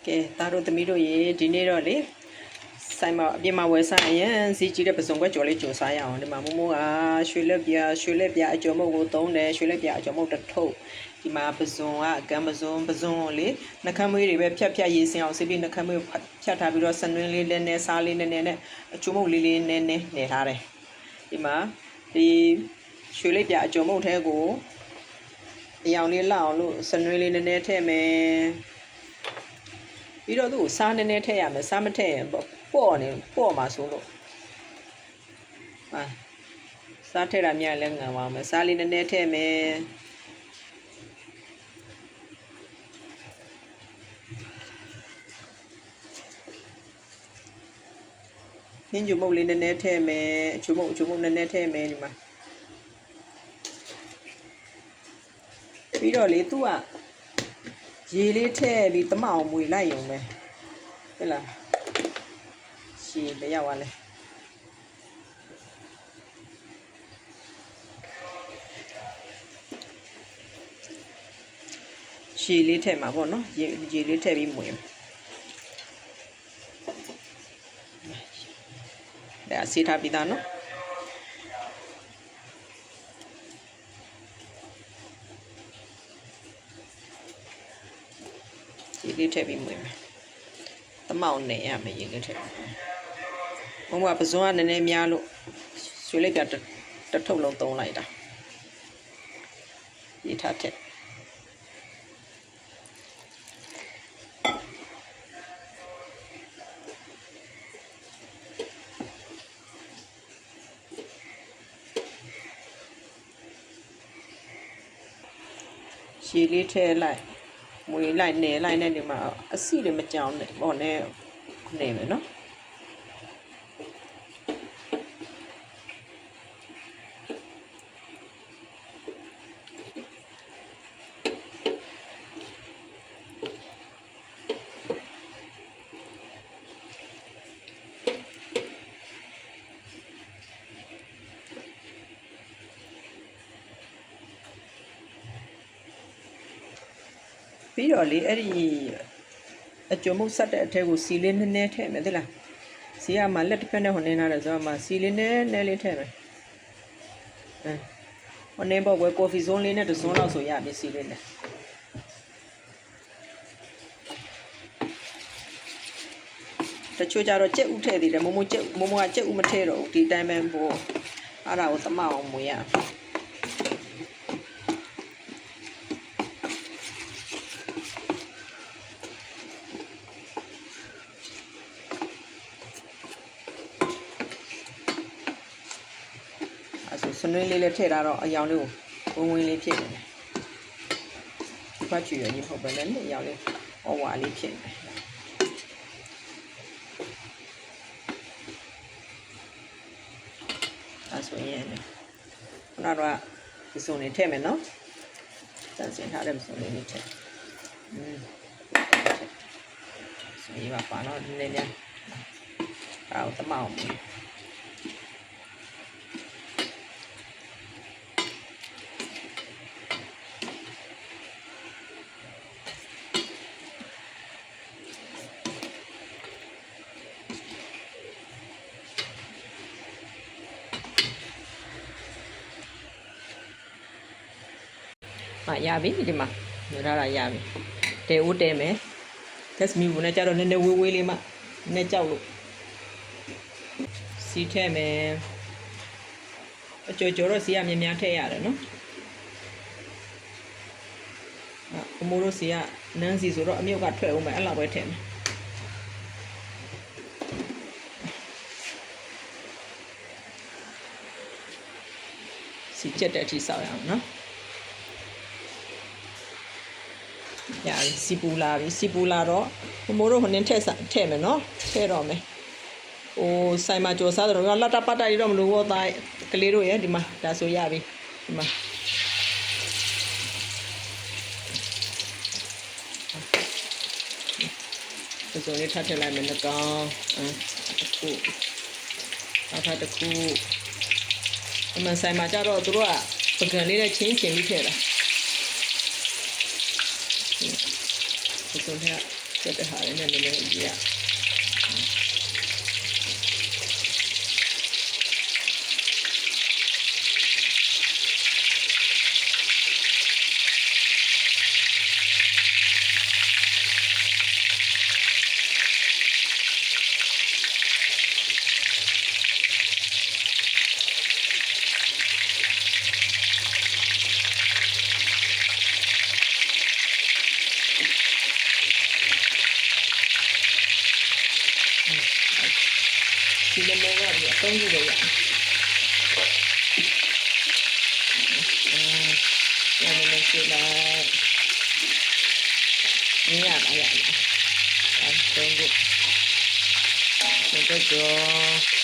ကဲသားတို့သမီးတို့ရေဒီနေ့တော့လေဆိုင်မှာအပြင်မှာဝယ်စားရင်စီကြီးတဲ့ပစုံကွက်ကြော်လေးကြော်စားရအောင်ဒီမှာမိုးမိုးကရွှေလက်ပြအကျော်မုတ်ကိုသုံးတယ်ရွှေလက်ပြအကျော်မုတ်တစ်ထုပ်ဒီမှာပစုံကကံပစုံလေနှခမ်းမွေးတွေပဲဖြတ်ရေးစင်အောင်စီပြီးနှခမ်းမွေးဖြတ်ထားပြီးတော့ဆနွင်းလေးလည်းနဲ့စားလေးနဲ့အကျော်မုတ်လေးနဲ့နေထားတယ်ဒီမှာဒီရွှေလက်ပြအကျော်မုတ်ထဲကိုအယောင်လေးလောက်အောင်လို့ဆနွင်းလေးနဲ့ထည့်မယ်ပြီးတော့သူ့ကိုစားနည်းနည်းထည့်ရမယ်စားမထည့်ရင်ပေါ့မှာဆိုလို့စားထည့်တာများလည်းငံပါမယ်စားလေးနည်းနည်းထည့်မယ်နင်းကျုံမုတ်လေးနည်းနည်းထည့်မယ်အချုံမုတ်နည်းနည်းထည့်မယ်ဒီမှာပြီးတော့လေသူ့ကရေလေးထည့်ပြီးတမအောင်မွေလိုက်ရုံပဲဟုတ်လားရှည်မရောက်ပါလဲရှည်လေးထည့်မှာပေါ့နော်ရေလေးထည့်ပြီးမွေဒါဆေးထားပြီးသားနော်ရေလေးထည့်ပြီးမွေးမယ်တမောက်နေရမယ်ရေလေးထည့်ဘုံကပစုံကနည်းနည်းများလို့ရွှေလိုက်ပြတစ်ထုပ်လုံးသုံးလိုက်တာရေထားထည့်ရေလေးထည့်လိုက်မွေလိုက်နေလိုက်နဲ့ဒီမှာအစီတွေမကြောင်နဲ့ပေါ့နဲ့နေမယ်နော်ပြီးတော့လေအဲ့ဒီအကျုံမုတ်ဆက်တဲ့အထက်ကိုစီလေးနည်းနည်းထည့်မယ်သိလားစီကမှလက်တစ်ဖက်နဲ့ဟိုနေလာတယ်ဆိုတော့မှစီလေးနည်းနည်းလေးထည့်မယ်ဟိုနေပေါ့ကွယ်ကော်ဖီဇုံးလေးနဲ့တစ်စုံလောက်ဆိုရပြီစီလေးနဲ့တချို့ကြတော့ကြက်ဥထည့်သေးတယ်မမိုးကကြက်ဥမထည့်တော့ဘူးဒီတိုင်းပဲပေါ့အဲ့ဒါကိုတမအောင်မွေးရဆနွေးလေးလည်းထည့်ထားတော့အယောင်လေးကိုဝင်လေးဖြစ်နေတယ်။ဖတ်ကြည့်ရရင်ဟုတ်ပဲနဲ့အယောင်လေးဟောဝါလေးဖြစ်နေတယ်။အဲဆိုရင်ခုနကတော့ဒီစုံလေးထည့်မယ်နော်။စမ်းစင်ထားတဲ့စုံလေးထည့်။ဆိုရင်ပါတော့နည်းနည်းအော်တမောင်းရပြီဒီမှာညထားတာရပြီတဲဦးတဲမယ်တက်စမီဘူးနဲ့ကြတော့နည်းနည်းဝေးလေးမှနည်းကြောက်လို့စီးထည့်မယ်အကျော်တော့စီးရမြင်များထည့်ရတယ်နော်အမိုးတို့စီကနန်းစီဆိုတော့အမြုပ်ကထွက်အောင်မယ်အဲ့လောက်ပဲထည့်မယ်စီးချက်တဲ့အထိစောက်ရအောင်နော်ရပြီစီပူလာတော့မိုးတို့ဟိုနင်းထည့်မယ်နော်ထည့်တော့မယ်ဟိုဆိုင်မှာကြော်စားတော့လတ်တပတ်တိုက်တော့မလို့ဘောသားကလေးတို့ရဲ့ဒီမှာဒါဆိုရပြီဒီမှာဒီဆိုလေးထပ်ထည့်လိုက်မယ်နှကောင်တစ်ခုတစ်ခုအမှန်ဆိုင်မှာကြတော့သူတို့ကပကံလေးနဲ့ချင်းပြီးထည့်တာဒီဆိုထည့် ချက်တဲ့ဟာလေးနဲ့နည်းနည်းကြည့်ရဒီလိုမျိုးတော့အသုံးပြုလို့ရတယ်။လည်းရှိလိုက်။ညရပါရ။အဲသုံးဖို့ကြော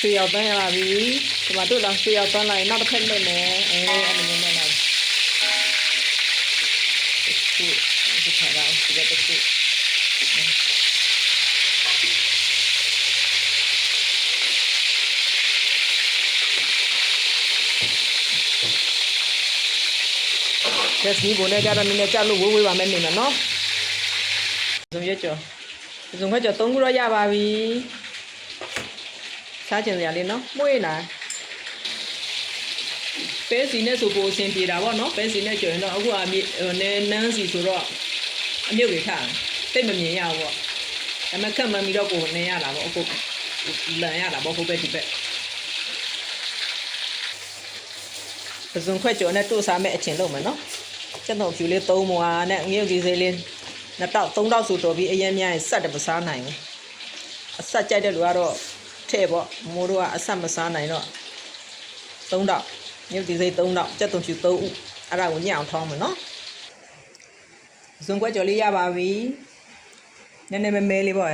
ဆွေရောက်ပန်းရပါပြီဒီမှာတို့တော့ဆွေရောက်ပန်းလိုက်နောက်တစ်ဖက်လွတ်မယ်အဲ့လိုမျိုးနဲ့လိုက်ဒီခါတော့ဒီကတော့ဒီဘုံနဲ့ကြတော့နည်းနည်းကြောက်လို့ဝေးပါမယ်နေမယ်နော်ဇုံရွက်ကျော်3ခုတော့ရပါပြီစားကျင်စရာလေးနော်မှုေးနာပဲစီနဲ့ဆိုပိုအဆင်ပြေတာပေါ့နော်ပဲစီနဲ့ကြော်ရင်တော့အခုအမြင့်နန်းစီဆိုတော့အမြုပ်တွေထားတိတ်မမြင်ရဘူးပေါ့ဒါမှခက်မှန်ပြီးတော့ကိုနေရတာပေါ့အခုလန်ရတာပေါ့ဟိုဘက်ဒီဘက်ပစုံခွက်ကြော်နဲ့တို့စားမဲ့အချင်းလုံးမယ်နော်ကျက်တော့ဖြူလေး3မွာနဲ့ငရုတ်ဒီစိလေး2တောက်3တောက်ဆိုတော့ပြီးအရင်များရင်ဆက်တယ်မစားနိုင်ဘူးအဆက်ကြိုက်တဲ့လူကတော့ထဲပေါ့မိုးတို့ကအဆက်မစားနိုင်တော့3တောက်မြုပ်ဒီစိ3တောက်ကြက်သွန်ဖြူ3ဥအဲ့ဒါကိုညှအောင်ထောင်းမယ်နော်ဇွန်ခွက်ကြော်လေးရပါပြီနည်းနည်းမဲလေးပေါ့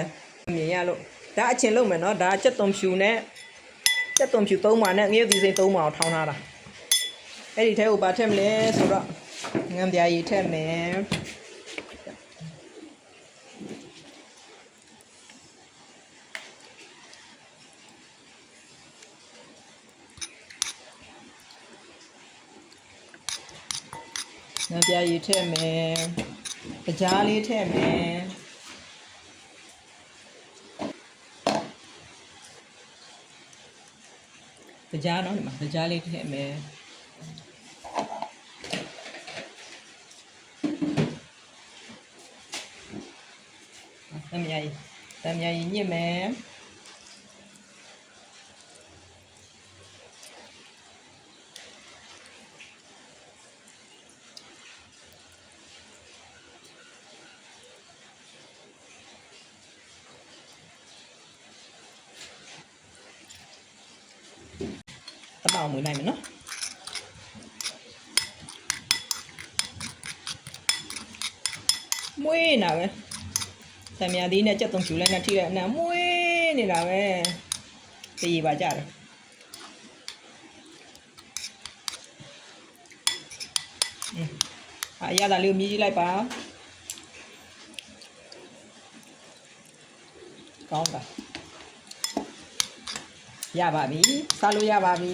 မြင်ရလို့ဒါအချင်းလုံးမယ်နော်ဒါကြက်သွန်ဖြူနဲ့ကြက်သွန်ဖြူ3မှာနဲ့ငရုတ်ဒီစိ3မှာကိုထောင်းထားတာအဲ့ဒီထဲကိုပါထည့်မလဲဆိုတော့ငန်းပြားရည်ထည့်မယ်ငန်းပြားရည်ထည့်မယ်ကြားလေးထည့်မယ်ကြားနော်ဒီမှာကြားလေးထည့်မယ်တမ်းမြာကြီးညစ်မယ်တပောင်မွေးလိုက်မယ်နော်မွေးနာပဲတမ်းမြာသီးနဲ့ကြက်သွန်ဖြူလည်းနဲ့ထိတဲ့အနံမွေးနေတာပဲတည်ပါကြတယ်အရသာလေးကိုမြည်ကြည့်လိုက်ပါကောင်းတာရပါပြီစားလို့ရပါပြီ